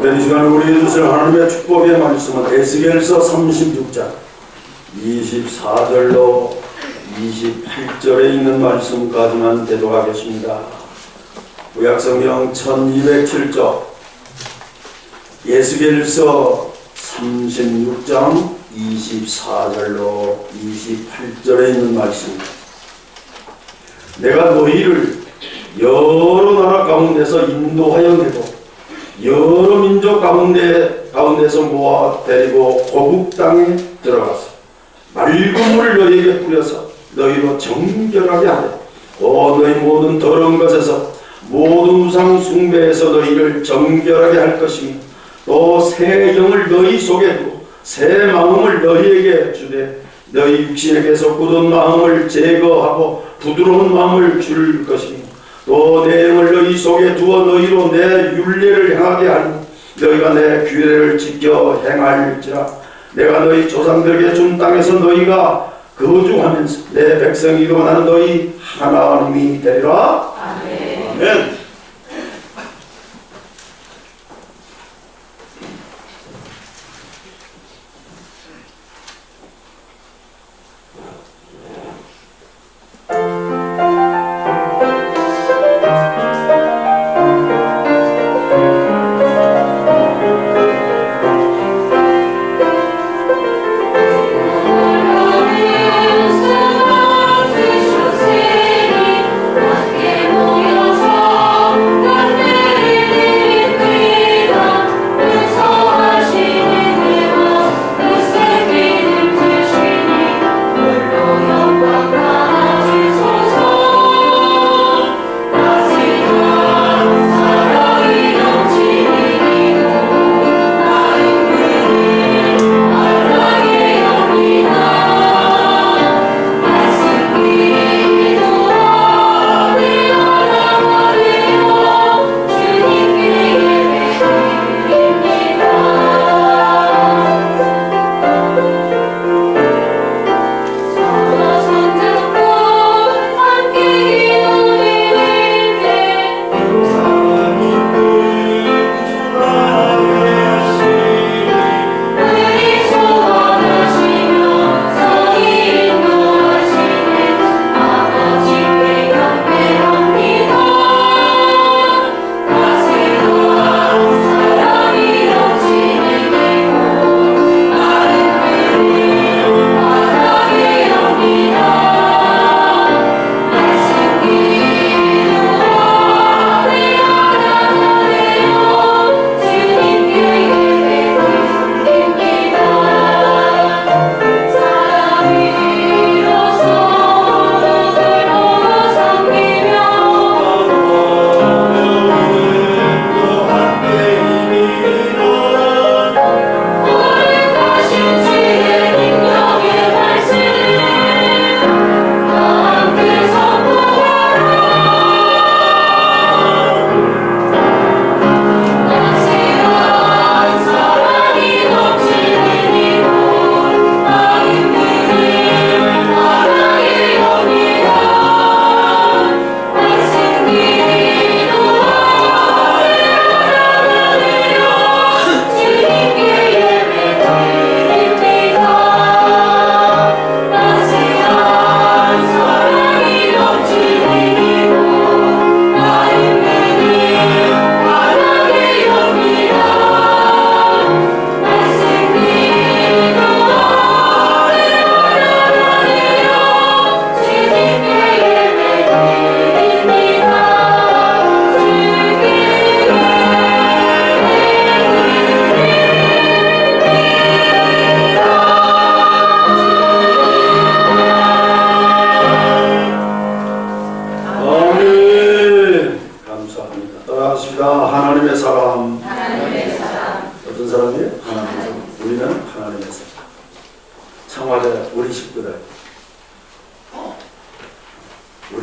복된 이 시간에 우리에게 주실 하나님의 축복의 말씀은 에스겔서 36장 24절로 28절에 있는 말씀까지만 대독하겠습니다. 구약성경 1207쪽 에스겔서 36장 24절로 28절에 있는 말씀입니다. 내가 너희를 여러 나라 가운데서 인도하여 내고 여러 민족 가운데서 모아 데리고 고국 땅에 들어가서 맑은 물을 너희에게 뿌려서 너희로 정결하게 하되 또 너희 모든 더러운 것에서 모든 우상 숭배에서 너희를 정결하게 할 것이며 또 새 영을 너희 속에 두고 새 마음을 너희에게 주되 너희 육신에게서 굳은 마음을 제거하고 부드러운 마음을 줄 것이며 또 내 영을 너희 속에 두어 너희로 내 율례를 행하게 하니 너희가 내 규례를 지켜 행할지라. 내가 너희 조상들에게 준 땅에서 너희가 거주하면서 내 백성이고 나는 너희 하나님이 되리라. 아멘. 아멘.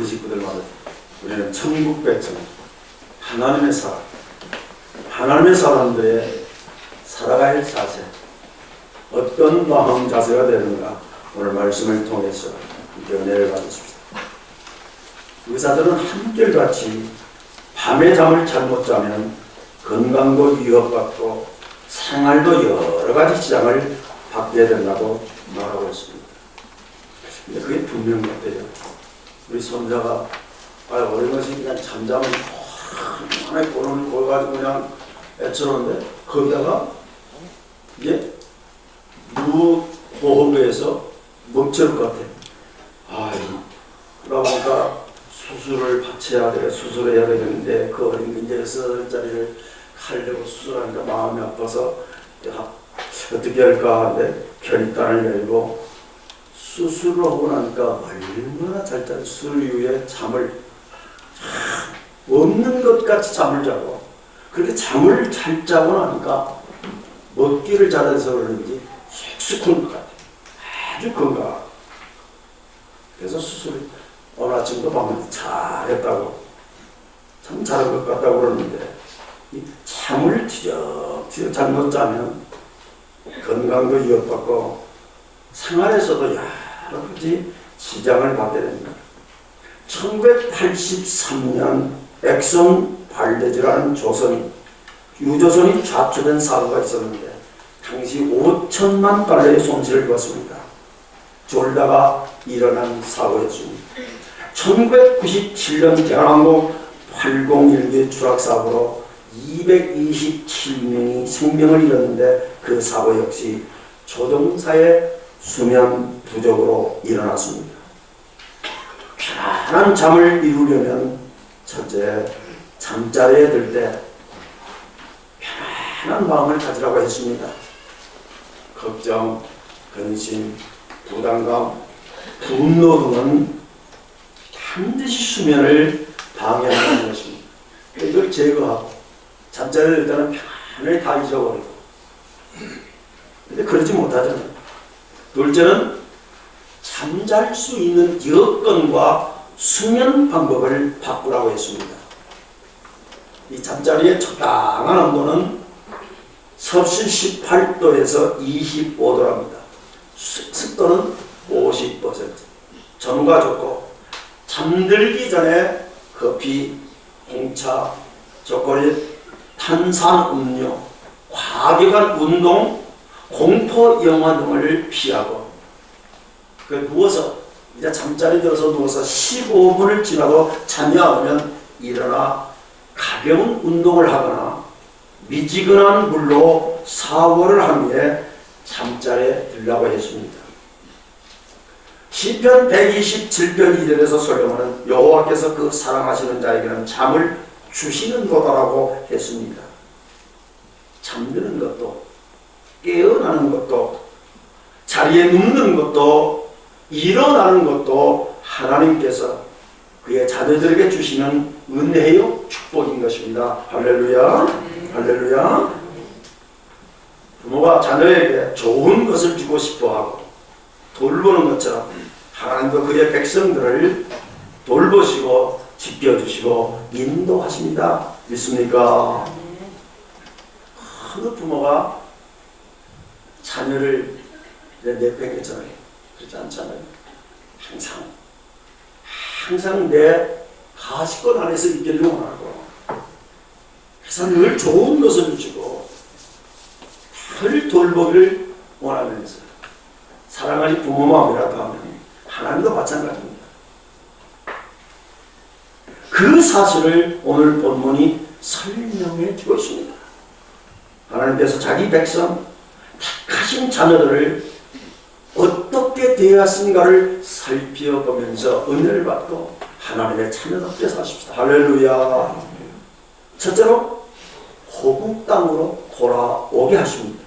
우리 식구들 말이죠. 우리는 천국 백성, 하나님의 사람, 하나님의 사람들의 살아갈 자세, 어떤 마음 자세가 되는가 오늘 말씀을 통해서 은혜를 받으십시오. 의사들은 한결같이 밤에 잠을 잘못 자면 건강도 위협받고 생활도 여러 가지 지장을 받게 된다고 말하고 있습니다. 근데 그게 분명 같아요. 우리 손자가 어린것이 그냥 잠자면 하나의 고론을 보여가지고 그냥 애처로운데 거기다가 이제 무호흡에서 멈출 것 같아. 그러니까 수술을 받쳐야 돼, 수술해야 되겠는데 그 어린 이제 6살짜리를 하려고 수술하니까 마음이 아파서 어떻게 할까 하는데 결단을 내리고 수술을 하고 나니까 얼마나 잘 자요. 수술 이후에 잠을 없는 것 같이 잠을 자고 그렇게 잠을 잘 자고 나니까 먹기를 잘해서 그런지 쑥쑥한 것 같아요. 아주 건강하고. 그래서 수술을 오늘 아침도 보면 잘했다고 참 잘한 것 같다고 그러는데 잠을 뒤적뒤적 잘못 자면 건강도 위협받고 생활에서도 여러 가지 지장을 받게 됩니다. 1983년 엑선 발대지라는 유조선이 좌초된 사고가 있었는데 당시 5천만 달러의 손실을 입었습니다. 졸다가 일어난 사고였습니다. 1997년 대한항공 801기 추락사고로 227명이 생명을 잃었는데 그 사고 역시 조종사의 수면 부족으로 일어났습니다. 편안한 잠을 이루려면 첫째, 잠자리에 들 때 편안한 마음을 가지라고 했습니다. 걱정, 근심, 부담감, 분노 등은 반드시 수면을 방해하는 것입니다. 이걸 제거하고 잠자리에 들 때는 편안하게 다 잊어버리고 근데 그러지 못하잖아요. 둘째는 잠잘 수 있는 여건과 수면 방법을 바꾸라고 했습니다. 이 잠자리의 적당한 온도는 섭씨 18도에서 25도랍니다. 습도는 50%. 전후가 좋고 잠들기 전에 커피, 홍차, 초콜릿, 탄산음료, 과격한 운동, 공포 영화 등을 피하고 누워서 이제 잠자리 들어서 누워서 15분을 지나도 잠이 안 오면 일어나 가벼운 운동을 하거나 미지근한 물로 샤워를 한 후에 잠자리에 들라고 했습니다. 시편 127편 2절에서 솔로몬은 여호와께서 그 사랑하시는 자에게는 잠을 주시는 도다라고 했습니다. 잠드는 것도 깨어나는 것도 자리에 눕는 것도 일어나는 것도 하나님께서 그의 자녀들에게 주시는 은혜요 축복인 것입니다. 할렐루야. 할렐루야. 부모가 자녀에게 좋은 것을 주고 싶어하고 돌보는 것처럼 하나님도 그의 백성들을 돌보시고 지켜주시고 인도하십니다. 믿습니까? 어느 부모가 자녀를 내팽개쳐요. 그렇지 않잖아요. 항상 내 가시권 안에서 있기를 원하고 그래서 늘 좋은 것을 주고 늘 돌보기를 원하면서 사랑하는 부모 마음이라도 하면 하나님도 마찬가지입니다. 그 사실을 오늘 본문이 설명해 주고 있습니다. 하나님께서 자기 백성 택하신 자녀들을 어떻게 대하신가를 살펴보면서 은혜를 받고 하나님의 자녀답게 사십시다. 할렐루야. 첫째로 호국 땅으로 돌아오게 하십니다.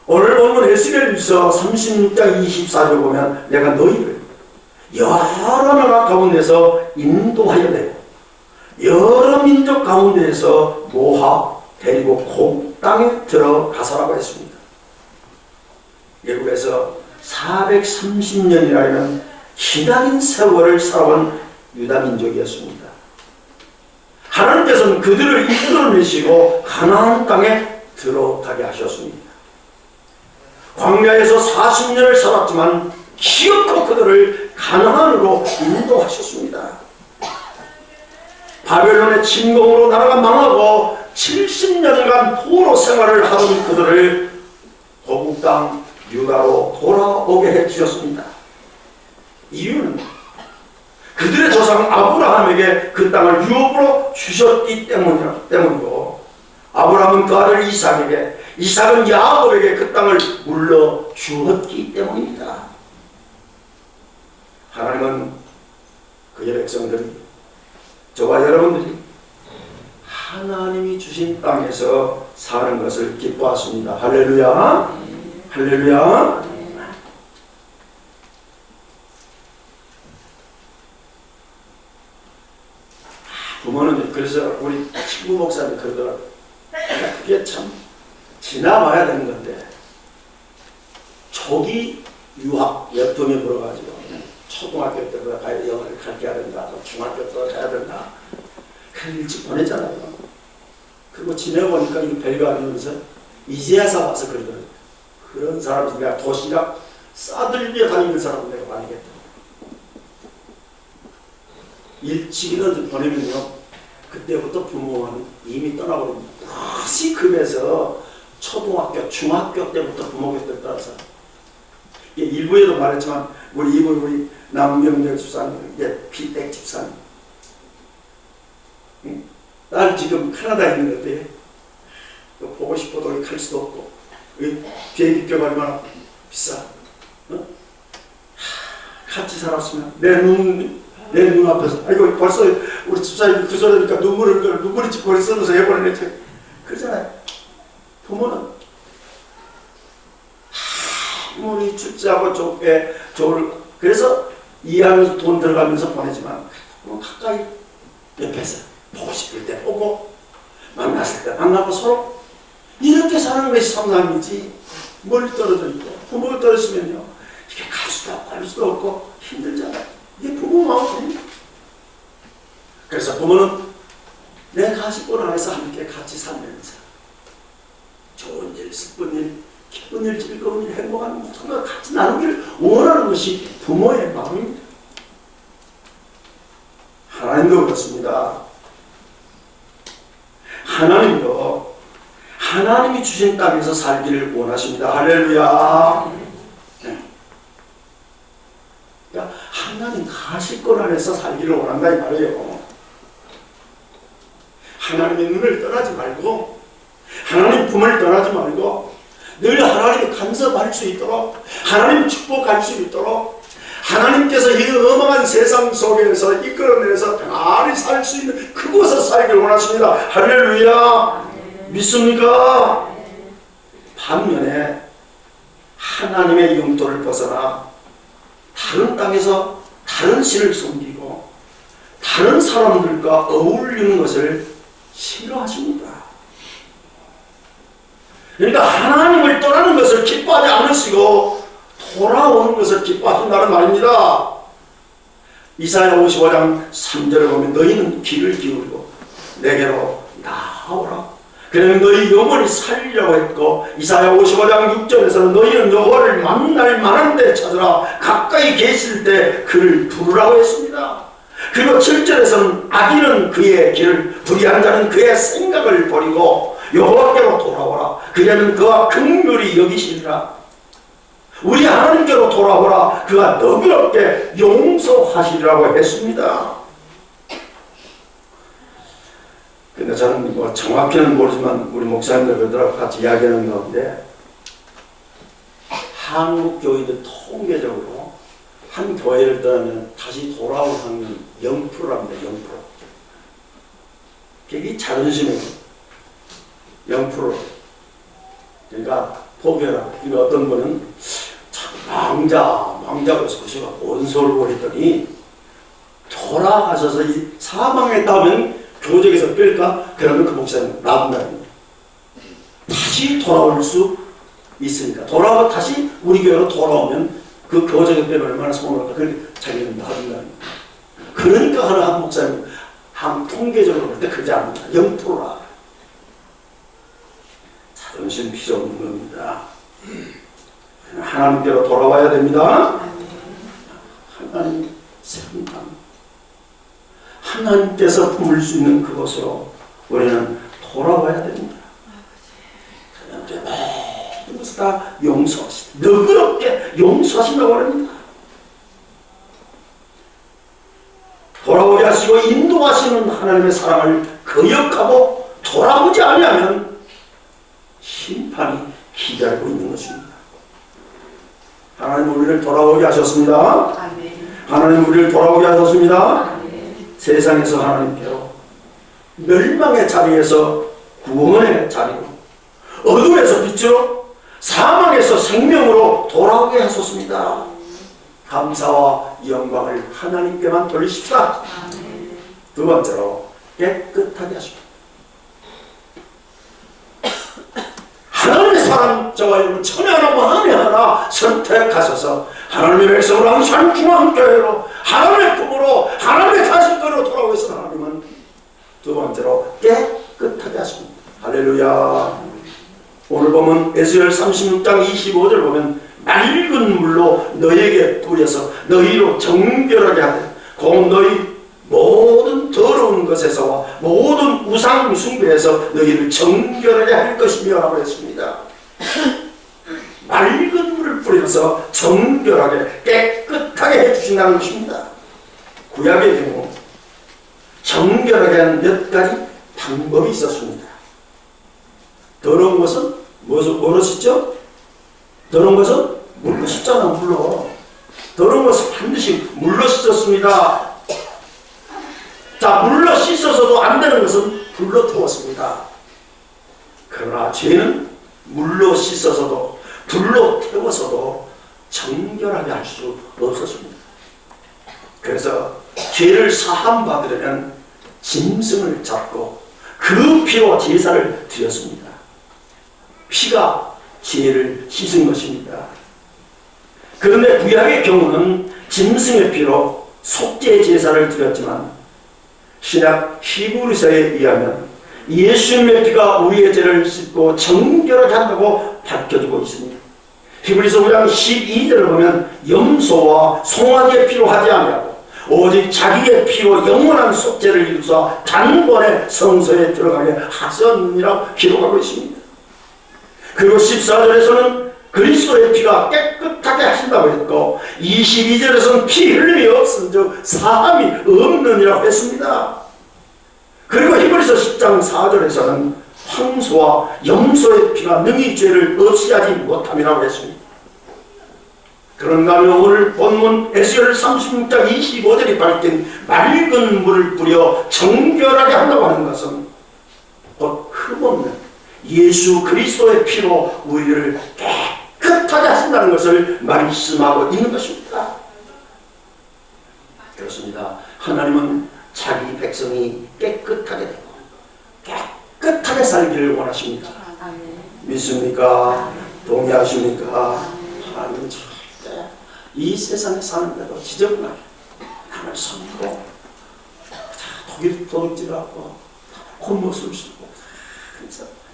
오늘 본문 에스겔서 36장 24절 보면 내가 너희를 여러 나라 가운데서 인도하여 내고 여러 민족 가운데에서 모아 데리고 호국 땅에 들어가서라고 했습니다. 예국에서 430년이라는 기나긴 세월을 살아온 유다민족이었습니다. 하나님께서는 그들을 이끌어내시고 가나안 땅에 들어가게 하셨습니다. 광야에서 40년을 살았지만 기어코 그들을 가나안으로 인도하셨습니다. 바벨론의 침공으로 나라가 망하고 4년간 포로 생활을 하던 그들을 고국 땅 유다로 돌아오게 해주셨습니다. 이유는 그들의 조상 아브라함에게 그 땅을 유업으로 주셨기 때문이고, 아브라함은 그 아들 이삭에게, 이삭은 야곱에게 그 땅을 물려 주었기 때문입니다. 하나님은 그의 백성들이, 저와 여러분들이 하나님이 주신 땅에서 사는 것을 기뻐하십니다. 할렐루야. 할렐루야. 부모는, 그래서 우리 친구 목사님 그러더라고요. 그게 참 지나봐야 되는 건데, 초기 유학 여통에 불어가지고 초등학교 때부터 가야 영어를 가르쳐야 된다, 중학교 때부터 가야 된다, 그냥 일찍 보냈잖아요. 그리고 지내보니까 이거 별거 아니면서 이제야서 와서 그러더라고요. 그런 사람이 내가 도시락 싸들려 다니는 사람은 내가 봐야겠다. 일찍이라도 보내면요, 그때부터 부모는 이미 떠나버립니다. 다시 급해서 초등학교, 중학교 때부터 부모 곁에 따라서, 일부에도 말했지만 우리 이분, 우리 남명렬 집사님, 이제 피댁 집사님, 난 지금 캐나다에 있는데 보고 싶어도 갈 수도 없고, 비행기표가 얼마나 비싸. 같이 살았으면 내 눈 앞에서, 아이고 벌써 우리 집사님 그 소리니까 눈물이 벌써 써서 해버리네. 그러잖아요. 부모는 아무리 출제하고 좋을, 그래서 이해하면서 돈 들어가면서 보내지만 가까이 옆에서 보고 싶을 때 보고, 만났을 때 만나고, 서로 이렇게 사는 것이 성남이지, 멀리 떨어져 있고 부모가 떨어지면요, 이게 갈 수도 없고 할 수도 없고 힘들잖아요. 이게 부모 마음입니다. 그래서 부모는 내 가식권 안에서 함께 같이 살면서 좋은 일, 슬픈 일, 기쁜 일, 즐거운 일, 행복한 모든 걸 같이 나누기를 원하는 것이 부모의 마음입니다. 하나님도 그렇습니다. 하나님도 하나님이 주신 땅에서 살기를 원하십니다. 할렐루야. 그러니까 하나님 가실권 안에서 살기를 원한다 이 말이에요. 하나님의 눈을 떠나지 말고, 하나님 품을 떠나지 말고, 늘 하나님이 간섭할 수 있도록, 하나님 축복할 수 있도록, 하나님께서 이 어마어마한 세상 속에서 이끌어내서 편안히 살 수 있는 그곳에서 살기를 원하십니다. 할렐루야. 믿습니까? 반면에 하나님의 영토를 벗어나 다른 땅에서 다른 신을 섬기고 다른 사람들과 어울리는 것을 싫어하십니다. 그러니까 하나님을 떠나는 것을 기뻐하지 않으시고 돌아오는 것을 기뻐하신다는 말입니다. 이사야 55장 3절을 보면 너희는 귀를 기울이고 내게로 나아오라. 그러면 너희 영혼이 살리려고 했고, 이사야 55장 6절에서는 너희는 여호와를 만날 만한 데 찾으라. 가까이 계실 때 그를 부르라고 했습니다. 그리고 7절에서는 악인은 그의 길을, 불의한 자는 그의 생각을 버리고 여호와께로 돌아오라. 그러면 그가 긍휼히 여기시리라. 우리 하나님께로 돌아오라. 그가 너그럽게 용서하시리라고 했습니다. 근데 저는 뭐 정확히는 모르지만 우리 목사님들과 같이 이야기하는 가운데, 한국 교회들 통계적으로 한 교회를 떠나면 다시 돌아올 확률이 0%랍니다. 0%. 그게 자존심이에요. 0%. 그러니까 포기해라. 그러니까 어떤 분은 참 망자가 소시가 뭔 소리를 했더니 돌아가셔서 이 사망했다면 교적에서 뺄까? 그러면 그 목사님 나분다입니다. 다시 돌아올 수 있으니까, 다시 우리 교회로 돌아오면 그 교적에 빼면 얼마나 성공할까? 그렇게 자기는 나분다입니다. 그러니까 한 목사님 한 통계적으로 볼 때 그러지 않는다. 0%라. 자존심 필요 없는 겁니다. 하나님께로 돌아와야 됩니다. 하나님 생각, 하나님께서 품을 수 있는 그곳으로 우리는 돌아와야 됩니다. 용서하시다, 용서하시다. 너그럽게 용서하신다고 합니다. 돌아오게 하시고 인도하시는 하나님의 사랑을 거역하고 돌아오지 않으면 심판이 기다리고 있는 것입니다. 하나님 우리를 돌아오게 하셨습니다. 하나님 우리를 돌아오게 하셨습니다. 세상에서 하나님께로, 멸망의 자리에서 구원의 자리로, 어둠에서 빛으로, 사망에서 생명으로 돌아오게 하셨습니다. 감사와 영광을 하나님께만 돌리십시다. 두 번째로 깨끗하게 하십니다. 하나님의 사람 저와 여러분 천에 하나 만에 하나 선택하셔서 하나님의 백성으로 항상 중앙교회로 하나님의 품으로 하나님의 자식들로 돌아오고 있는 하나님은 두 번째로 깨끗하게 하십니다. 할렐루야. 오늘 보면 에스겔 36장 25절 보면 맑은 물로 너희에게 뿌려서 너희로 정결하게 하되 곧 너희 모든 더러운 것에서와 모든 우상 숭배에서 너희를 정결하게 할 것이며 라고 했습니다. 맑은 물을 뿌려서 정결하게 깨끗하게 해주신다는 것입니다. 구약의 경우 정결하게 하는 몇 가지 방법이 있었습니다. 더러운 것은 뭐로 씻죠? 더러운 것은 물로 씻잖아. 물로. 더러운 것은 반드시 물로 씻었습니다. 자, 물로 씻어서도 안 되는 것은 불로 태웠습니다. 그러나 죄는 물로 씻어서도 불로 태워서도 정결하게 할 수 없었습니다. 그래서 죄를 사함 받으려면 짐승을 잡고 그 피로 제사를 드렸습니다. 피가 죄를 씻은 것입니다. 그런데 구약의 경우는 짐승의 피로 속죄 제사를 드렸지만 신약 히브리서에 의하면 예수님의 피가 우리의 죄를 씻고 정결하게 한다고 밝혀지고 있습니다. 히브리서 5장 12절을 보면 염소와 송아지의 피로 하지 아니하고 오직 자기의 피로 영원한 속죄를 이루사 단번에 성소에 들어가게 하셨느니라 기록하고 있습니다. 그리고 14절에서는 그리스도의 피가 깨끗하게 하신다고 했고 22절에서는 피 흘림이 없은 즉 사함이 없느니라고 했습니다. 그리고 히브리서 10장 4절에서는 황소와 염소의 피가 능히 죄를 없이 하지 못함이라고 했습니다. 그런가 하면 오늘 본문 에스겔 36장 25절이 밝힌 맑은 물을 뿌려 정결하게 한다고 하는 것은 곧 흠없는 예수 그리스도의 피로 우리를 깨끗하게 하신다는 것을 말씀하고 있는 것입니다. 그렇습니다. 하나님은 자기 백성이 깨끗하게 되고 깨끗하게 살기를 원하십니다. 믿습니까? 동의하십니까? 하나님은 절대 이 세상에 사는데도 지저분하게 남을 섬기고 도둑질하고 콧모습을 쓰고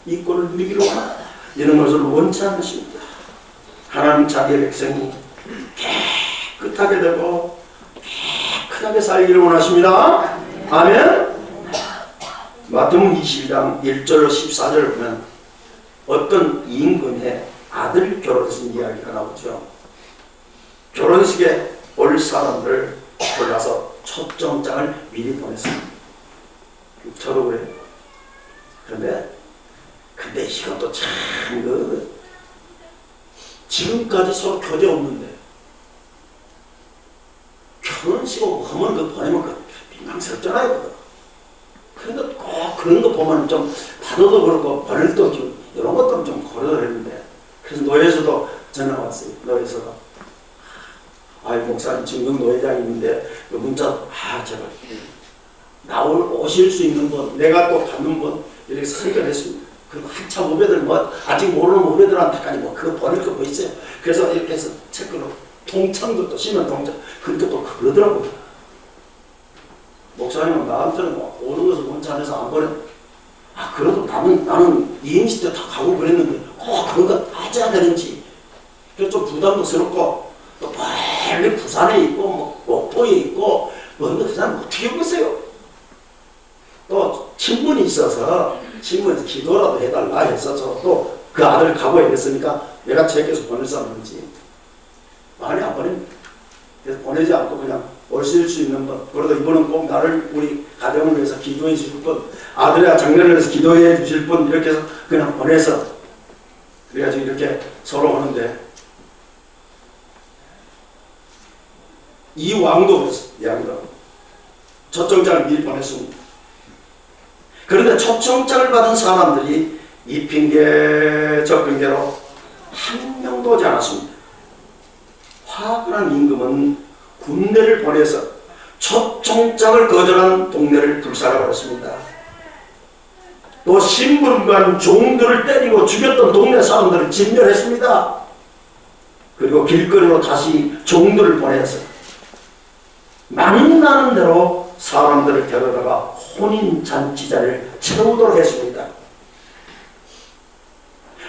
이 꼴을 누리기로 원하고 이런 것을 원치 않으십니다. 하나님 자기의 백성이 깨끗하게 되고 깨끗하게 살기를 원하십니다. 아멘. 마태복음 22장 1절로 14절을 보면 어떤 임금의 아들 결혼식 이야기가 나오죠. 결혼식에 올 사람들을 골라서 초청장을 미리 보냈습니다. 저도 그래요. 근데 이것도 참 지금까지 서로 교제 없는데 결혼식하고 하면 그 보내면 그 민망스럽잖아요. 그러니까 꼭 그런 거 보면 좀 받아도 그렇고 보낼 때도 좀 이런 것들은 좀 고려를 했는데 그래서 노예에서도 전화가 왔어요. 노예에서도 아이 목사님 증명 노예장이 있는데 그 문자 제발 오실 수 있는 분 내가 또 받는 분 이렇게 선결했습니다. 그리고 한참 후배들 아직 모르는 후배들한테까지 그거 보낼 거 있어요. 그래서 이렇게 해서 체크로 동창도 또 시면 동창 그렇게 또 그러더라고요. 목사님은 나한테는 오는 것을 원치 않아서 안 보내. 그래도 나는 이행시 때 다 가고 그랬는데 그런 거 하자 되는지 그래서 좀 부담스럽고 또 빨리 부산에 있고 목포에 있고 그 사람 어떻게 보겠어요. 또 친분이 있어서 신문에서 기도라도 해달라 해서 또 그 아들 각오했겠습니까? 내가 제게서 보내서 그런지 많이 안 보냅니다. 그래서 보내지 않고 그냥 올 수 있는 것, 그래도 이번은 꼭 나를, 우리 가정을 위해서 기도해 주실 분, 아들이나 장녀를 위해서 기도해 주실 분, 이렇게 해서 그냥 보내서 그래가지고 이렇게 서로 오는데, 이 왕도 그랬어요. 이 왕도 초청장을 미리 보냈습니다. 그런데 초청장을 받은 사람들이 이 핑계 저 핑계로 한 명도 오지 않았습니다. 화가 난 임금은 군대를 보내서 초청장을 거절한 동네를 불살라버렸습니다. 또 심부름관 종들을 때리고 죽였던 동네 사람들을 진멸했습니다. 그리고 길거리로 다시 종들을 보내서 만나는 대로 사람들을 데려다가 혼인잔치자를 채우도록 했습니다.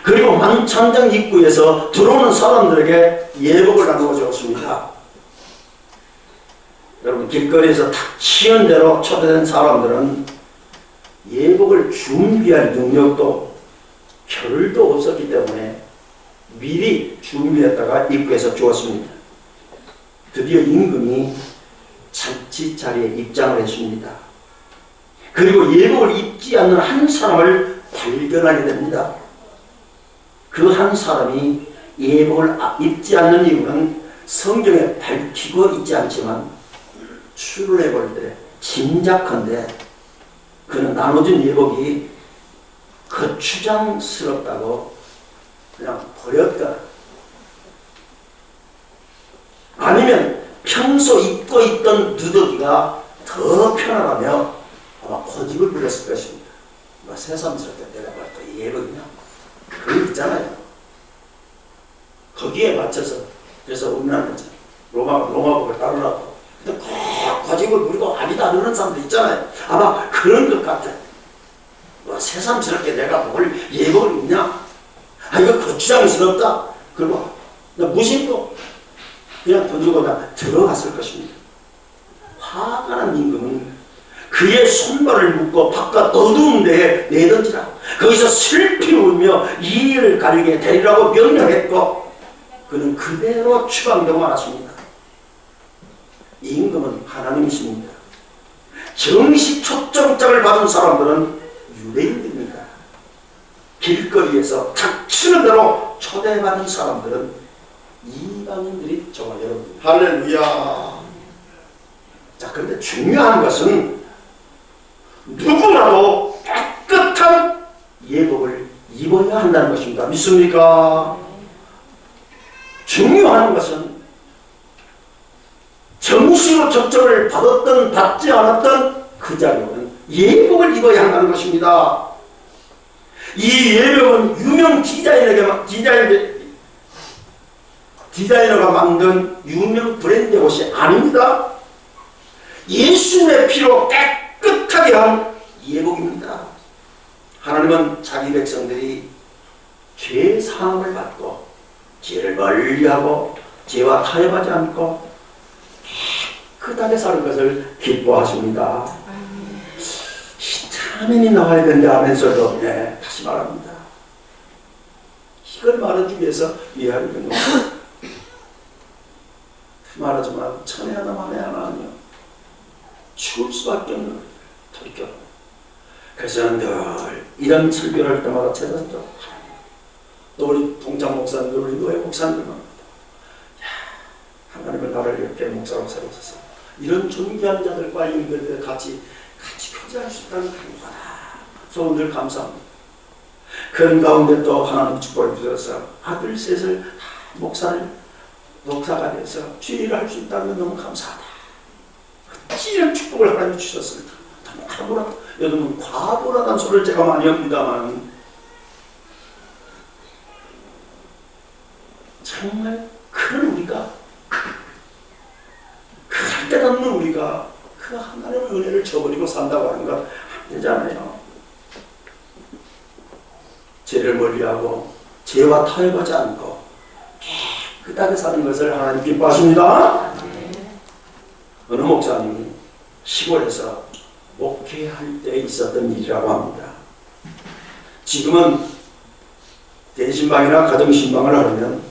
그리고 만찬장 입구에서 들어오는 사람들에게 예복을 나누어 주었습니다. 여러분, 길거리에서 탁 치는 대로 초대된 사람들은 예복을 준비할 능력도 결도 없었기 때문에 미리 준비했다가 입구에서 주었습니다. 드디어 임금이 잔치 자리에 입장을 했습니다. 그리고 예복을 입지 않는 한 사람을 발견하게 됩니다. 그 한 사람이 예복을 입지 않는 이유는 성경에 밝히고 있지 않지만 추를 해볼 때 짐작컨대 그는 나눠준 예복이 거추장스럽다고 그냥 버렸다. 아니면 평소 입고 있던 누더기가 더 편안하며 아마 고집을 부렸을 것입니다. 새삼스럽게 내가 또 예복이냐? 그거 있잖아요. 거기에 맞춰서, 그래서 우리나라는 로마법을 따르라고. 근데 꼭 고집을 부리고 아니다 그러는 사람도 있잖아요. 아마 그런 것 같아. 새삼스럽게 내가 뭘 예복을 입냐? 아, 이거 거추장스럽다. 그리고 무심코 그냥 던지고 그냥 들어갔을 것입니다. 화가 난 임금은 그의 손발을 묶고 바깥 어두운 데에 내던지라. 거기서 슬피 울며 이를 가리게 데리라고 명령했고 그는 그대로 추방되고 말았습니다. 이 임금은 하나님이십니다. 정식 초청장을 받은 사람들은 유대인들입니다. 길거리에서 닥치는 대로 초대받은 사람들은 이방인들이 정말 여러분, 할렐루야. 자, 그런데 중요한 것은 누구라도 깨끗한 예복을 입어야 한다는 것입니다. 믿습니까? 중요한 것은 정식으로 초청을 받았던 받지 않았던 그 자리는 예복을 입어야 한다는 것입니다. 이 예복은 유명 디자이너가 만든 유명 브랜드 옷이 아닙니다. 예수님의 피로 깨끗하게 한 예복입니다. 하나님은 자기 백성들이 죄 사함을 받고 죄를 멀리하고 죄와 타협하지 않고 깨끗하게 사는 것을 기뻐하십니다. 아멘이 나와야 되는데 아멘소리도 네, 다시 말합니다. 이걸 말하기 위해서 이해하는 겁니다. 말하지만 천에 하나 만에 하나 아니요. 죽을 수밖에 없는 돌이켜. 그래서 저는 늘 이런 설교를 할 때마다 찾아서 또 우리 동창 목사님들, 우리 노예 목사님들만 하나님을 나를 이렇게 목사로 세우셔서 이런 존귀한 자들과 인들을 같이 교제할 수 있다는 행복하다. 저는 늘 감사합니다. 그런 가운데 또 하나님 축복해 주셔서 아들 셋을 목사가 돼서 주의를 할 수 있다는 건 너무 감사하다. 이런 축복을 하나님 주셨습니다. 여러분 과보라는 소리를 제가 많이 합니다만 정말 그런 우리가 그 깨닫는 우리가 그 하나님의 은혜를 저버리고 산다고 하는 건 안 되잖아요. 죄를 멀리하고 죄와 타협하지 않고 깨끗하게 사는 것을 하나님 기뻐하십니다. 어느 목사님이 시골에서 목회할 때 있었던 일이라고 합니다. 지금은 대신방이나 가정신방을 하려면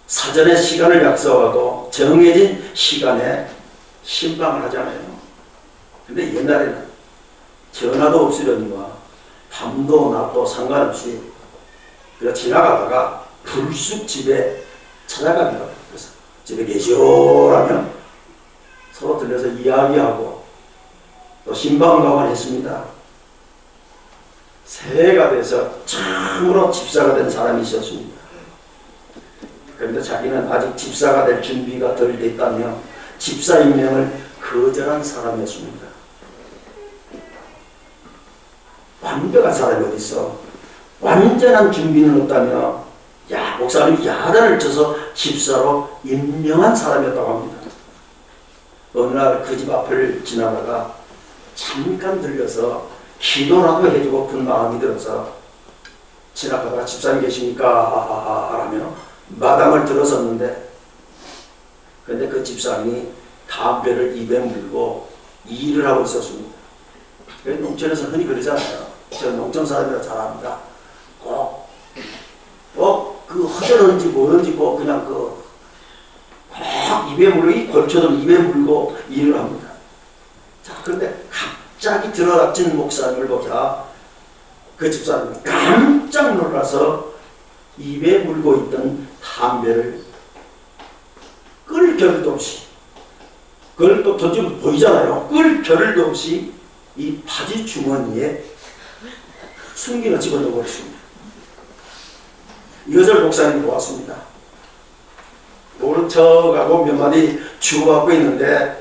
사전에 시간을 약속하고 정해진 시간에 신방을 하잖아요. 근데 옛날에는 전화도 없으려니와 밤도 낮도 상관없이 그냥 지나가다가 불쑥 집에 찾아갑니다. 그래서 집에 계시오라면 서로 들려서 이야기하고 또 신방가만 했습니다. 새해가 돼서 참으로 집사가 된 사람이 있었습니다. 그런데 자기는 아직 집사가 될 준비가 덜 됐다며 집사 임명을 거절한 사람이었습니다. 완벽한 사람이 어디 있어? 완전한 준비는 없다며 목사님이 야단을 쳐서 집사로 임명한 사람이었다고 합니다. 어느 날 그 집 앞을 지나다가 잠깐 들려서 기도라도 해주고픈 마음이 들어서 지나가다가 집사님 계십니까? 라며 마당을 들어섰는데 그런데 그 집사님이 담배를 입에 물고 일을 하고 있었습니다. 농촌에서 흔히 그러잖아요. 저 농촌 사람이라 잘 압니다. 꼭 그 허전한지 뭐든지 꼭 그냥 꼭 입에 물고 이 골초들 입에 물고 일을 합니다. 자, 그런데 갑자기 들어닥친 목사님을 보자 그 집사님이 깜짝 놀라서 입에 물고 있던 담배를 끌 겨를도 없이 그걸 또 던지면 보이잖아요. 끌 겨를도 없이 이 바지 주머니에 숨기는 집어넣어 버렸습니다. 이것을 목사님이 보았습니다. 모른 척하고 몇 마디 주고받고 있는데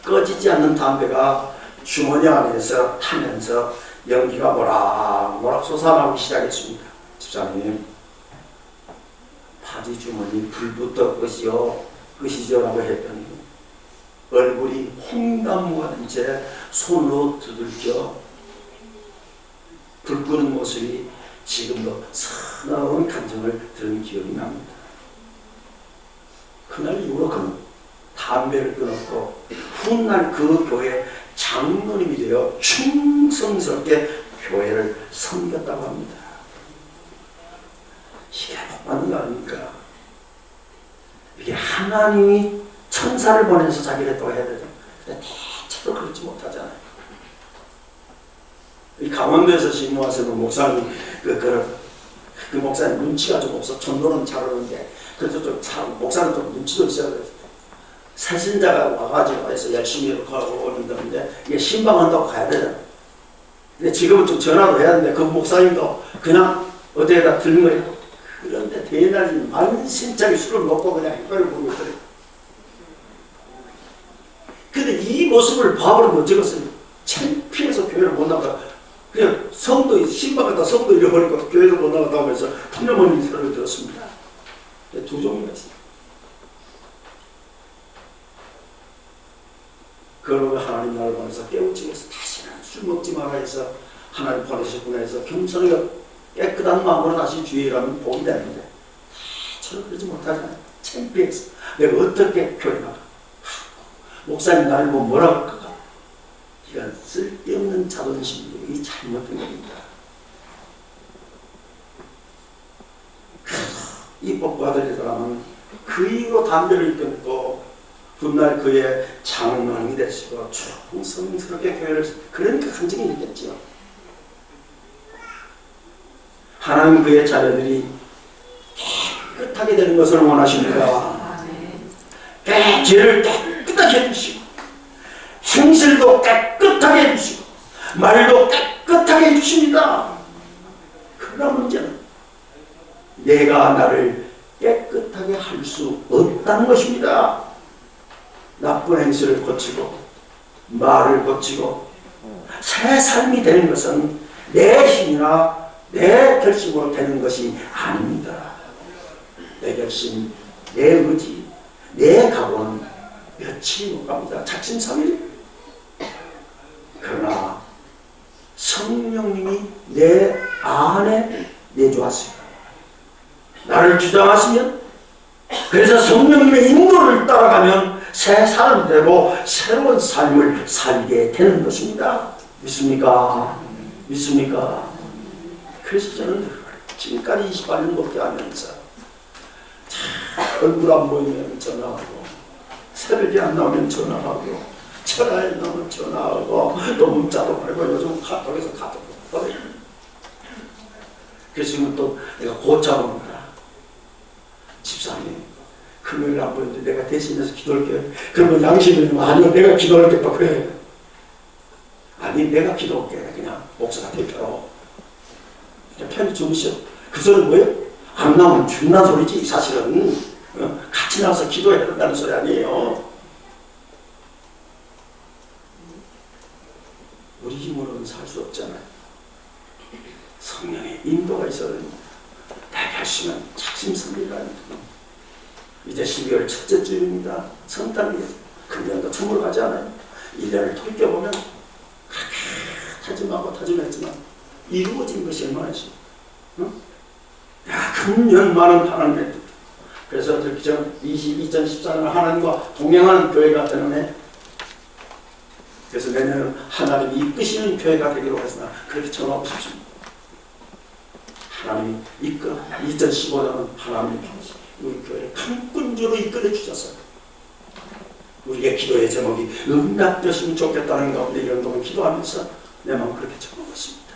꺼지지 않는 담배가 주머니 안에서 타면서 연기가 모락모락 솟아나기 시작했습니다. 집사님, 바지 주머니 불부터 끄시죠 라고 했더니 얼굴이 홍나무가 된 채 손으로 두들겨 불 끄는 모습이 지금도 서러운 감정을 들은 기억이 납니다. 그날 이후로 그는 담배를 끊었고 훗날 그 교회 장로님이 되어 충성스럽게 교회를 섬겼다고 합니다. 이게 복 받는 거 아닙니까? 이게 하나님이 천사를 보내서 자기를 했다고 해야 되죠. 근데 대체로 그렇지 못하잖아요. 이 강원도에서 신모하시는 목사님 그 목사님 눈치가 좀 없어. 전도는 잘하는데 그래서 좀 목사는 좀 눈치도 있어야 돼요. 새신자가 와가지고 해서 열심히 이렇게 하고 오는데 이게 신방한다고 가야 되잖아. 근데 지금은 좀 전화도 해야 되는데 그 목사님도 그냥 어디에다 들는 거예요. 그런데 대낮에 만신창이 술을 먹고 그냥 이빨을 보고 있더래요. 근데 이 모습을 봐버리면 어쩌겠어요. 창피해서 교회를 못 나가. 그냥 성도, 신방에다 성도 잃어버리고 교회를 못 나가다 하면서 푸념없는 소리를 들었습니다. 두 종류가 있어요. 그러면 하나님 나를 보내서 깨우치고 해서 다시는 술 먹지 마라 해서 하나님 보내셨구나 해서 겸손하게 깨끗한 마음으로 다시 주의 일하면 복이 되는데 저는 그러지 못하잖아요. 창피해서 내가 어떻게 교회 나가. 목사님 나를 보면 뭐라고 할까. 이건 쓸데없는 자존심이 잘못된 겁니다. 이 복받을 사람은 그 이후로 담배를 끊고 훗날 그의 장로님이 되시고 충성스럽게 교회를 그러니까 간증이 있겠죠. 하나님 그의 자녀들이 깨끗하게 되는 것을 원하십니다. 죄를 깨끗하게 해주시고 행실도 깨끗하게 해주시고 말도 깨끗하게 해주십니다. 그러나 문제는 내가 나를 깨끗하게 할 수 없다는 것입니다. 나쁜 행실을 고치고 말을 고치고 새 삶이 되는 것은 내 힘이나 내 결심으로 되는 것이 아닙니다. 내 결심, 내 의지, 내 각오는 며칠 못 갑니다. 작심 3일. 그러나 성령님이 내 안에 내주었어요. 나를 주장하시면 그래서 성령님의 인도를 따라가면 새 사람이 되고 새로운 삶을 살게 되는 것입니다. 믿습니까? 믿습니까? 그래서 저는 지금까지 28년 넘게 하면서 얼굴 안 보이면 전화하고, 새벽에 안 나오면 전화하고, 전화에 나오면 전화하고, 또 문자도 보내고, 요즘 카톡에서 카톡 보내고. 그래서 지금 또 내가 곧잡은 거야. 집사님, 금요일 안 보이는데 내가 대신해서 기도할게. 그러면 양심이 아니요, 내가 기도할겠다. 그래. 아니, 내가 기도할게. 그냥 목사가 대표로. 그냥 편히 주무셔. 그 소리는 뭐예요? 안 나오면 죽는 소리지. 사실은 같이 나와서 기도해야 된다는 소리 아니에요. 우리 힘으로는 살 수 없잖아요. 성령의 인도가 있어야 됩니다. 내가 하시면 작심삼일이라. 이제 12월 첫째 주입니다. 성탄이에요. 금년도 천국을 가지 않아요. 1년을 돌이켜보면 다짐했지만 이루어진 것이 얼마나 있어. 야, 금년만은 하나님의 뜻. 그래서 저기 2014년 하나님과 동행하는 교회가 되는 해. 그래서 내년은 하나님이 이끄시는 교회가 되기로 해서 그렇게 전하고 싶습니다. 하나님이 2015년은 하나님이 우리 교회를 강군주로 이끌어 주셨어요. 우리의 기도의 제목이 응답되시면 좋겠다는 가운데 이런 동안 기도하면서 내 마음 그렇게 적어봤습니다.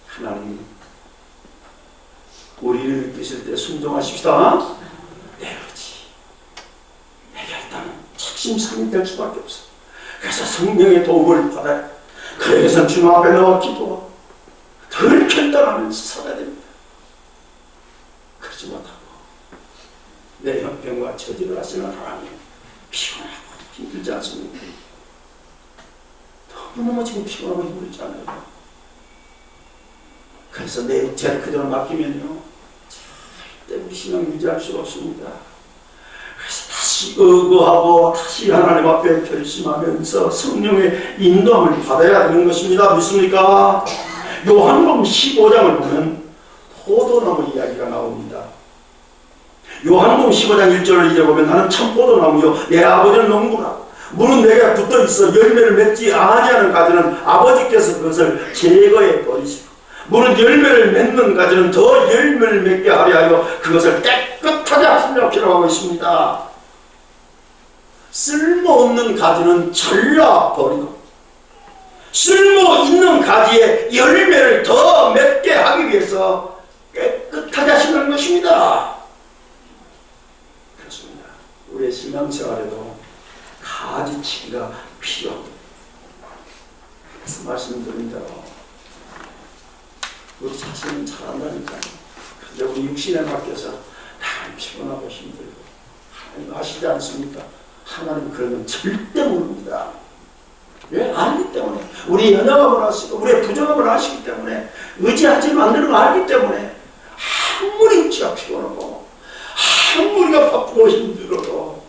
하나님, 우리를 이끄실 때 순종하십시다. 내 의지, 내 결단은 작심삼일 될 수밖에 없어. 그래서 성령의 도움을 받아야 그래서 주님 앞에 나와 기도하고 덜 결단하면서 살아야 됩니다. 그러지 못하고 내 형편과 처지를 하시는 하나님, 피곤하고 힘들지 않습니까? 너무너무 지금 피곤하고 힘들지 않아요. 그래서 내 육체를 그대로 맡기면요, 절대 우리 신앙 유지할 수가 없습니다. 그래서 다시 의거하고 다시 하나님 앞에 결심하면서 성령의 인도함을 받아야 되는 것입니다. 믿습니까? 요한복음 15장을 보면 포도나무 이야기가 나옵니다. 요한복음 15장 1절을 이제 보면 나는 참 포도나무요 내 아버지는 농부라. 물은 내게 붙어있어 열매를 맺지 아니하는 가지는 아버지께서 그것을 제거해 버리시고 물은 열매를 맺는 가지는 더 열매를 맺게 하려 하여 그것을 깨끗하게 하시려고 기록하고 있습니다. 쓸모없는 가지는 잘라버리고 쓸모있는 가지에 열매를 더 맺게 하기 위해서 깨끗하게 하시는 것입니다. 그렇습니다. 우리의 신앙생활에도 가지치기가 필요합니다. 그래서 말씀드린 대로 우리 자신은 잘한다니까요. 근데 우리 육신에 맡겨서 다 피곤하고 힘들고 하나님 아시지 않습니까? 하나님 그러면 절대 모릅니다. 왜? 알기 때문에. 우리 연약함을 아시고 우리의 부족함을 아시기 때문에 의지하지 않는 걸 알기 때문에 아무리 육체가 피곤하고 아무리가 바쁘고 힘들어도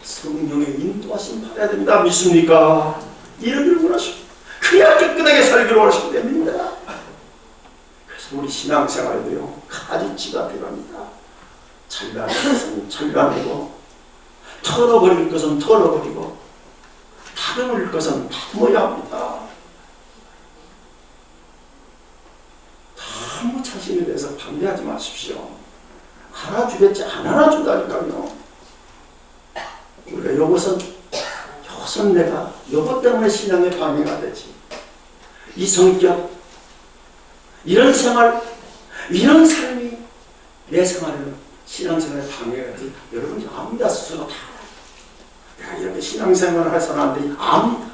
성령의 인도하심 받아야 됩니다. 믿습니까? 이러기를 원하시고 그래야 깨끗하게 살기를 원하시면 됩니다. 그래서 우리 신앙생활에도요 가지치가 필요합니다. 잘라낼 것은 잘라내고 털어버릴 것은 털어버리고 다듬을 것은 다듬어야 합니다. 너무 자신에 대해서 방대하지 마십시오. 알아주겠지 안 알아준다니까요. 우리가 요것은 내가 요것 때문에 신앙에 방해가 되지. 이 성격, 이런 생활, 이런 삶이 내 생활에는 신앙생활에 방해가 되지. 여러분이 압니다. 스스로 다. 내가 이렇게 신앙생활을 해서는 안 되지. 압니다.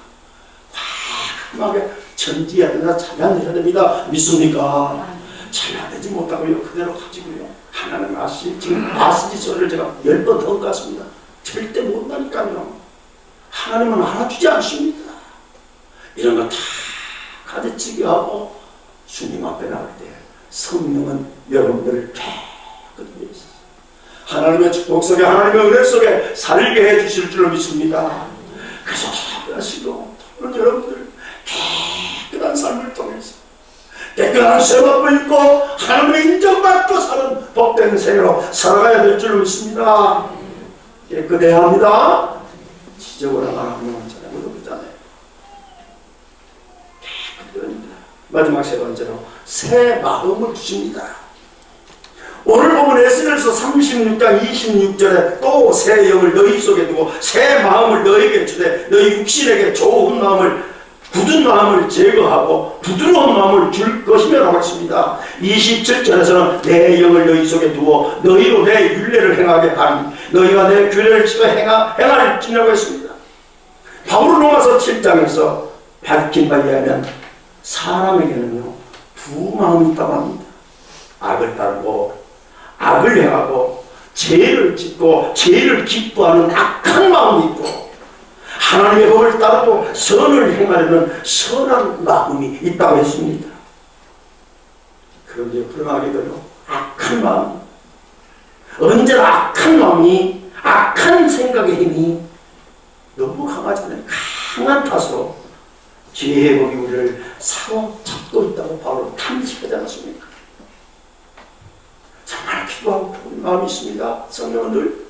과감하게 전지해야 된다. 잘라내야 됩니다. 믿습니까? 잘라내지 못하고요. 그대로 가지고요. 하나님 아시지? 지금 아시지 소리를 제가 10번 더 갔습니다. 절대 못한다니까요. 하나님은 알아주지 않습니다. 이런 거 다 가지치기 하고 주님 앞에 나올 때 성령은 여러분들을 깨끗하게 해서 하나님의 축복 속에 하나님의 은혜 속에 살게 해주실 줄로 믿습니다. 그래서 하시고 또는 여러분들 깨끗한 삶을 통해서 깨끗한 쇠밥을 입고 하나님의 인정받고 사는 복된 생애로 살아가야 될 줄로 믿습니다. 깨끗해야 합니다. 지저분한 하나님은 잘못 없잖아요. 깨끗해야 합니다. 마지막 세 번째로 새 마음을 주십니다. 오늘 보면 에스겔서 36장 26절에 또 새 영을 너희 속에 두고 새 마음을 너희에게 주되 너희 육신에게 좋은 마음을 굳은 마음을 제거하고 부드러운 마음을 줄 것이라고 했습니다. 27절에서는 내 영을 너희 속에 두어 너희로 내 율례를 행하게 하니 너희가 내 규례를 지켜 행할지라고 했습니다. 바울은 로마서 7장에서 밝힌 바에 의하면 사람에게는요 두 마음이 있다고 합니다. 악을 따르고 악을 행하고 죄를 짓고 죄를 기뻐하는 악한 마음이 있고 하나님의 법을 따르고 선을 행하려는 선한 마음이 있다고 했습니다. 그런데 불행하게도요 악한 마음, 언제나 악한 마음이 악한 생각의 힘이 너무 강하잖아요. 강한 탓으로 죄의 법이 우리를 사로잡고 있다고 바로 탐지하지 않았습니까? 정말 기도하고 부은 마음이 있습니다. 성령은 늘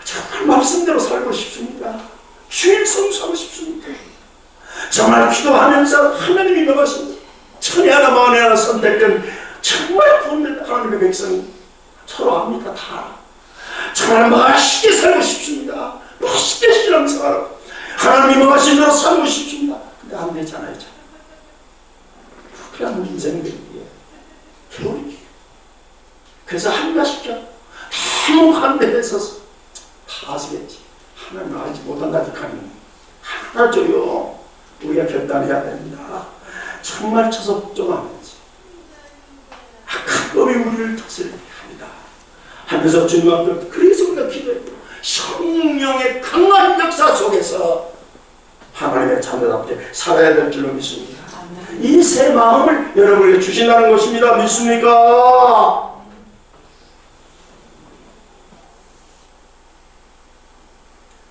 정말 말씀대로 살고 싶습니다. 주일 성수하고 싶습니다. 정말 기도하면서 하나님이 명하신 천에 하나 만에 하나 선택된 정말 구원된 하나님의 백성이 서로 압니다. 다 정말 맛있게 살고 싶습니다. 맛있게 신앙생활하고 하나님이 명하신 대로 살고 싶습니다. 근데 안 되잖아요. 불쾌한 인생들이에요. 겨울이. 그래서 한가시켜 너무 간대해서 다 아시겠지. 하나님 알지 못한다지 하니 하나 줘요. 우리가 결단해야 됩니다. 정말 쳐서 복종하면서 악한 법이 우리를 다스립니다. 하면서 주님 앞에 그래서 우리가 기도했고 성령의 강한 역사 속에서 하나님의 자녀답게 살아야 될 줄로 믿습니다. 이 새 마음을 여러분에게 주신다는 것입니다. 믿습니까?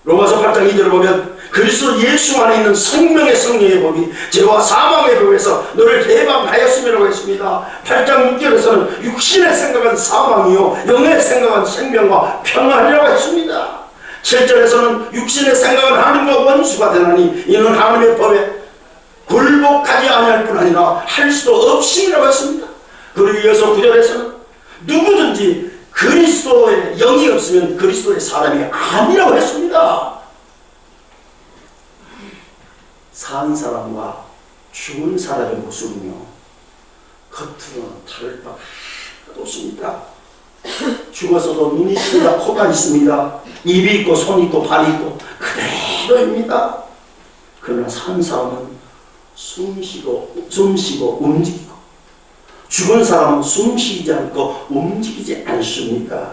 로마서 8장 2절을 보면 그리스도 예수 안에 있는 생명의 성령의 법이 죄와 사망의 법에서 너를 해방하였음이라고 했습니다. 8장 6절에서는 육신의 생각은 사망이요 영의 생각은 생명과 평안이라고 했습니다. 7절에서는 육신의 생각은 하나님과 원수가 되나니 이는 하나님의 법에 굴복하지 아니할 뿐 아니라 할 수도 없음이라고 했습니다. 그리고 이어서 9절에서는 누구든지 그리스도의 영이 없으면 그리스도의 사람이 아니라고 했습니다. 산 사람과 죽은 사람의 모습은요 겉으로는 다를 바가 없습니다. 죽어서도 눈이 있습니다. 코가 있습니다. 입이 있고 손이 있고 발이 있고 그대로입니다. 그러나 산 사람은 숨쉬고 움직이고 죽은 사람은 숨쉬지 않고 움직이지 않습니다.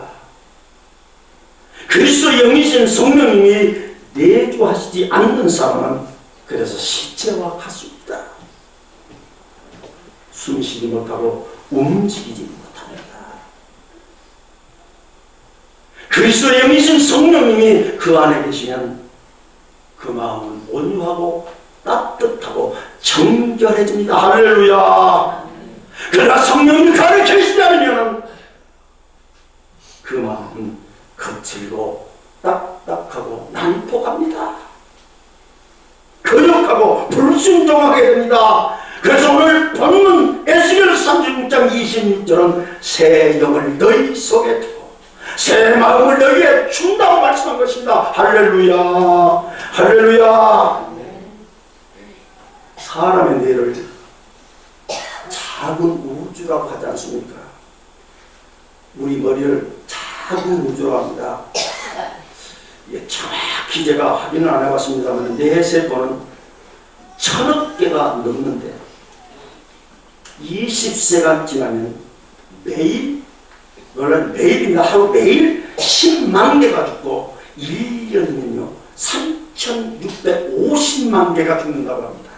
그리스도 영이신 성령님이 내주하시지 않는 사람은 그래서 시체와 같습니다. 숨쉬지 못하고 움직이지 못합니다. 그리스도 영이신 성령님이 그 안에 계시면 그 마음은 온유하고 따뜻하고 정결해집니다. 할렐루야. 그러나 성령님이 가르쳐 주시지 않으면 그 마음은 거칠고 딱딱하고 난폭합니다. 거역하고 불순종하게 됩니다. 그래서 오늘 본문 에스겔 36장 26절은 새 영을 너희 속에 두고 새 마음을 너희에 준다고 말씀한 것입니다. 할렐루야. 할렐루야. 사람의 뇌를 작은 우주라고 하지 않습니까? 우리 머리를 작은 우주라고 합니다. 정확히 제가 확인을 안 해봤습니다만 뇌세포는 1000억 개가 넘는데 20세가 지나면 매일 매일입니다. 하루 매일 10만 개가 죽고 1년이면요 3650만 개가 죽는다고 합니다.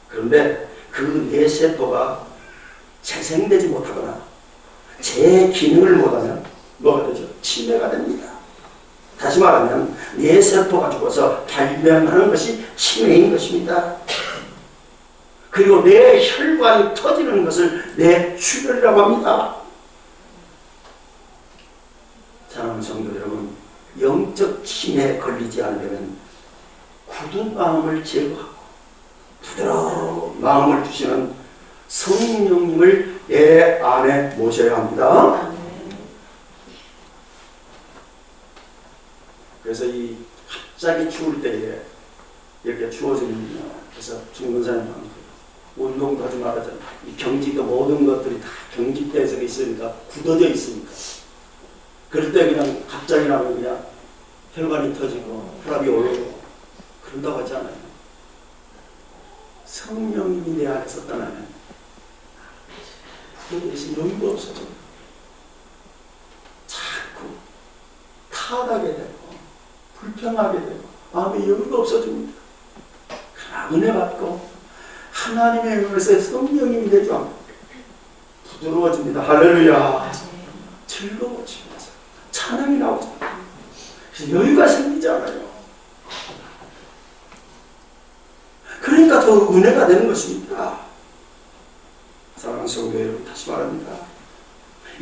그런데 그 뇌세포가 재생되지 못하거나 제 기능을 못하면 뭐가 되죠? 치매가 됩니다. 다시 말하면 뇌세포가 죽어서 발병하는 것이 치매인 것입니다. 그리고 뇌혈관이 터지는 것을 뇌출혈이라고 합니다. 사랑하는 성도 여러분, 영적 치매에 걸리지 않으려면 굳은 마음을 제거하고 부드러운 마음을 주시는 성령님을 내 안에 모셔야 합니다. 그래서 이 갑자기 추울 때에 이렇게 추워지는군요. 그래서 죽는 사람이 많고 운동도 하지 말아잖아요. 이 경직도 모든 것들이 다 경직돼서 있으니까 굳어져 있으니까 그럴 때 그냥 갑자기 나면 그냥 혈관이 터지고 혈압이 올라오고 그런다고 하지 않아요. 성령님이 내 안에서 떠나면 그 대신 여유가 없어져. 자꾸 타하게 되고 불평하게 되고 마음에 여유가 없어집니다. 그러나 은혜 받고 하나님의 은혜에서 성령님이 되죠. 부드러워집니다. 할렐루야. 즐거워지면서 찬양이 나오잖아요. 그래서 여유가 생기잖아요. 그러니까 더 은혜가 되는 것입니다. 사랑하는 성도 여러분, 다시 말합니다.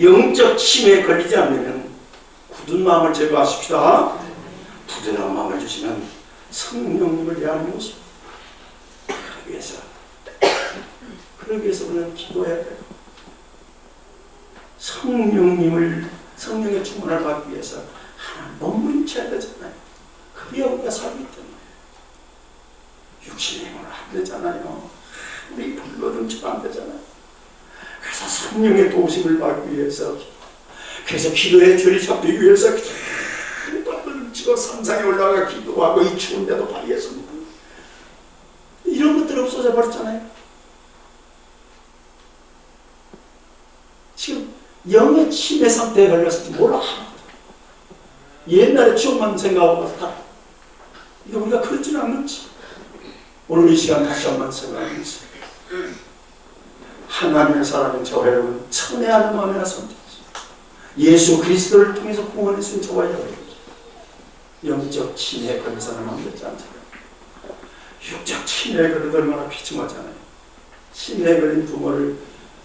영적 침해에 걸리지 않으면 굳은 마음을 제거하십시다. 부드러운 마음을 주시는 성령님을 내 안에 모십니다. 그러기 위해서 우리는 기도해야 돼요. 성령의 충만을 받기 위해서 하나님 몸부림쳐야 되잖아요. 그래야 우리가 살기 때문에. 육신의 힘으로 안 되잖아요. 우리 불러등치도 안 되잖아요. 그래서 성령의 도심을 받기 위해서, 그래서 기도의 줄이 잡히기 위해서 불러등치고 산상에 올라가 기도하고 이 추운데도 발휘해서 이런 것들이 없어져 버렸잖아요. 지금 영의 침해 상태에 걸려서 몰라. 옛날에 추억만 생각하고 다 이거 우리가 그렇지는 않는지 오늘 이 시간 다시 한번 생각하면서 하나님의 사람인 저 여러분 천혜하는 마음이나 선택하시 예수 그리스도를 통해서 구원해 주신 저와 여러분 영적 침해에 걸려서는 안 되지 않잖아요. 육적 침해에 걸려도 얼마나 비참하잖아요. 침해에 걸린 부모를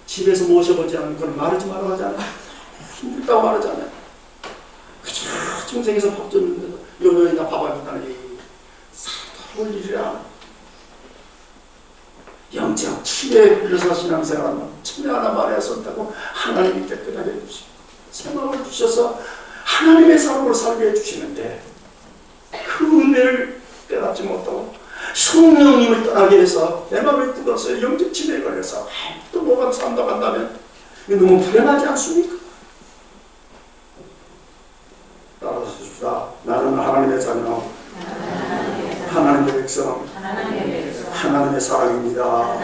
집에서 모셔보지 않는 걸 말하지 말라고 하잖아요. 힘들다고 말하잖아요. 그저 중생에서 밥 줬는데도 요요이나 밥 안 줬다니 사도울 일이라. 영적 침해에 걸려서 신앙생활하면 침해 하나 말해야 썼다고 하나님이 깨끗하게 해주시고 생명을 주셔서 하나님의 사람으로 살게 해주시는데 그 은혜를 깨닫지 못하고 성령님을 떠나게 해서 내 마음에 굳어서 영적 침해에 걸려서 또 뭐가 산다고 한다면 너무 불행하지 않습니까? 따라서 줍시다. 나는 하나님의 자녀, 하나님의 백성, 하나님의 사랑입니다.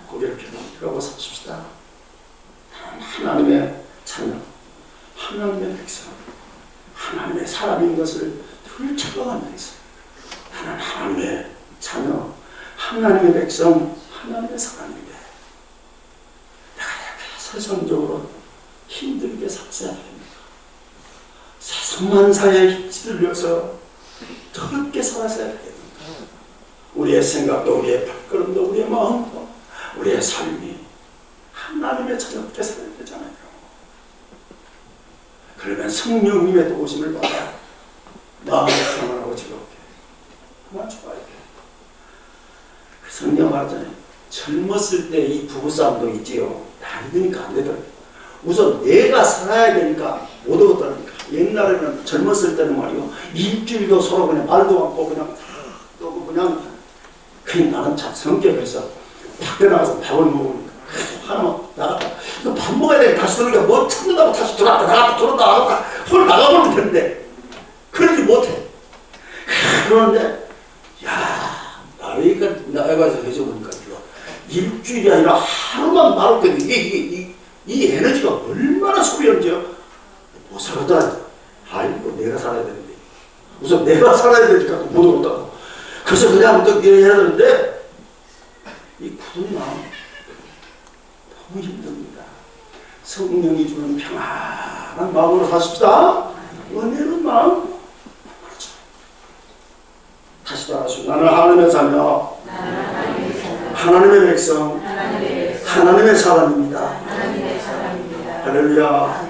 고개를 펴고 사십시다. 하나님의 자녀, 하나님의 백성, 하나님의 사람인 것을 늘 착각하면서 나는 하나님의 자녀, 하나님의 백성, 하나님의 사람인데 내가 이렇게 세상적으로 힘들게 살아야 됩니까? 세상만 사에 휩쓸려서 더럽게 살아야 됩니까? 우리의 생각도 우리의 발걸음도 우리의 마음도 우리의 삶이 하나님의 자녀답게 살아야 되잖아요. 그러면 성령님의 도우심을 받아 마음을 평안하고 즐겁게 그만 좋아야 돼. 성경 말하잖아요. 젊었을 때 이 부부싸움도 있지요. 나이 드니까 안 되더라고요. 우선 내가 살아야 되니까 못 얻었다니까. 옛날에는 젊었을 때는 말이요. 일주일도 서로 그냥 말도 않고 그냥 또 그냥 나는 참 성격에서 밖에 나가서 밥을 먹으니까 하나만 나갔다. 이거 밥 먹어야 되니까 다시 들어오니까 뭐 찾는다고 다시 들어왔다 나갔다 들어왔다 나갔다 홀 나가버리면 되는데 그러지 못해. 그런데 야 나이가 나이가서 해줘보니까 일주일이 아니라 하루만 말할 때 이 에너지가 얼마나 소비한지요. 못 살았더라. 아이고 내가 살아야 되는데 우선 내가 살아야 되니까 못 얻었다고. 그래서 그냥 또 해야 되는데 이 굳은 마음 너무 힘듭니다. 성령이 주는 평안한 마음으로 사십시다. 은혜로운 마음. 그렇죠. 다시 따라하시고 나는 하나님의 자녀, 하나님의 백성, 하나님의 사람입니다. 할렐루야.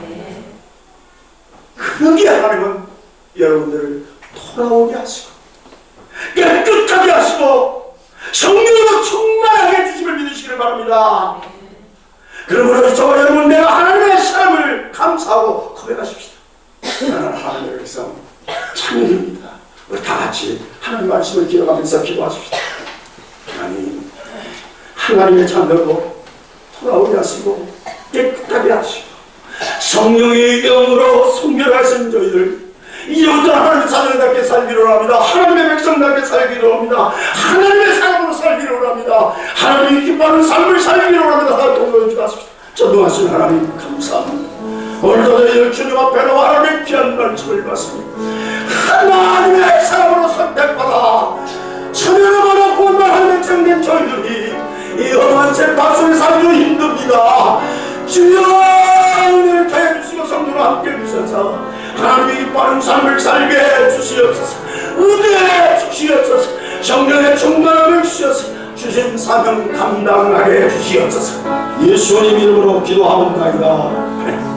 그러기에 하나님은 여러분들을 돌아오게 하시고 깨끗하게 하시고 성령으로 충만하게 주심을 믿으시기를 바랍니다. 그러므로 저와 여러분, 내가 하나님의 사랑을 감사하고 고백하십시다. 나는 하나님의 백성 창조입니다. 우리 다 같이 하나님 말씀을 기억하면서 기도하십시다. 하나님의 자녀로 돌아오게 하시고 깨끗하게 하시고 성령의 영으로 성결하신 저희들 이제부터 하나님의 자녀답게 살기로 합니다. 하나님의 백성답게 살기로 합니다. 하나님의 사람으로 살기로 합니다. 하나님이 기뻐하는 삶을 살기로 합니다. 동로해 주십시오. 전능하신 하나님 감사합니다. 오늘도 저희들 주님 앞에 나와 하나님의 귀한 말씀을 받습니다. 하나님의 사람으로 선택받아 천연을 받아 구원만 백성된 저희들이 이 험한 밭 속에 살기로 힘듭니다. 주여 은혜를 더해 주시고 성도로 함께 주셔서 하나님이 기뻐하는 삶을 살게 해주시옵소서. 은혜 주시옵소서. 성령의 충만함을 주셔서 주신 사명 감당하게 해주시옵소서. 예수님 이름으로 기도하옵나이다.